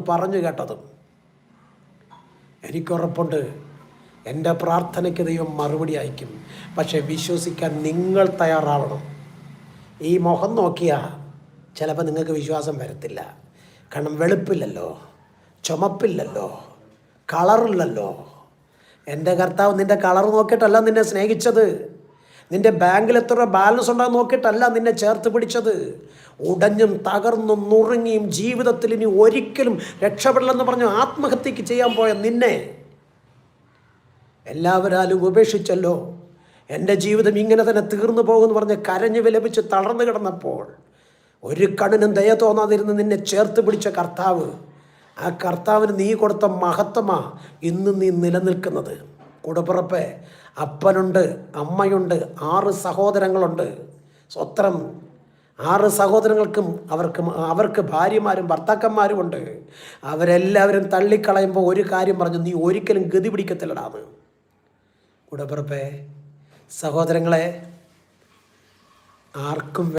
പറഞ്ഞു കേട്ടതും എനിക്കുറപ്പുണ്ട്, എൻ്റെ പ്രാർത്ഥനയ്ക്ക് ദൈവം മറുപടി അയക്കും. പക്ഷേ വിശ്വസിക്കാൻ നിങ്ങൾ തയ്യാറാവണം. ഈ മുഖം നോക്കിയാൽ ചിലപ്പോൾ നിങ്ങൾക്ക് വിശ്വാസം വരത്തില്ല. കാരണം വെളുപ്പില്ലല്ലോ, ചുമപ്പില്ലല്ലോ, കളറില്ലല്ലോ. എൻ്റെ കർത്താവ് നിൻ്റെ കളർ നോക്കിയിട്ടല്ല നിന്നെ സ്നേഹിച്ചത്. നിൻ്റെ ബാങ്കിൽ എത്ര ബാലൻസ് ഉണ്ടാകും നോക്കിയിട്ടല്ല നിന്നെ ചേർത്ത് പിടിച്ചത്. ഉടഞ്ഞും തകർന്നും നുറുങ്ങിയും ജീവിതത്തിൽ ഇനി ഒരിക്കലും രക്ഷപ്പെടില്ലെന്ന് പറഞ്ഞു ആത്മഹത്യക്ക് ചെയ്യാൻ പോയ നിന്നെ എല്ലാവരാലും ഉപേക്ഷിച്ചല്ലോ. എൻ്റെ ജീവിതം ഇങ്ങനെ തന്നെ തീർന്നു പോകുമെന്ന് പറഞ്ഞ് കരഞ്ഞു വിലപിച്ച് തളർന്നു കിടന്നപ്പോൾ ഒരു കണ്ണിനും ദയ തോന്നാതിരുന്ന് നിന്നെ ചേർത്ത് പിടിച്ച കർത്താവ്, ആ കർത്താവിന് നീ കൊടുത്ത മഹത്വമാ ഇന്ന് നീ നിലനിൽക്കുന്നത്. കൂടപ്പിറപ്പേ, അപ്പനുണ്ട്, അമ്മയുണ്ട്, 6 സഹോദരങ്ങളുണ്ട്. സ്വത്രം 6 സഹോദരങ്ങൾക്കും അവർക്ക് ഭാര്യമാരും ഭർത്താക്കന്മാരുമുണ്ട്. അവരെല്ലാവരും തള്ളിക്കളയുമ്പോൾ ഒരു കാര്യം പറഞ്ഞു, നീ ഒരിക്കലും ഗതി പിടിക്കത്തില്ലടാന്ന്. കൂടപ്പിറപ്പേ, സഹോദരങ്ങളെ, ആർക്കും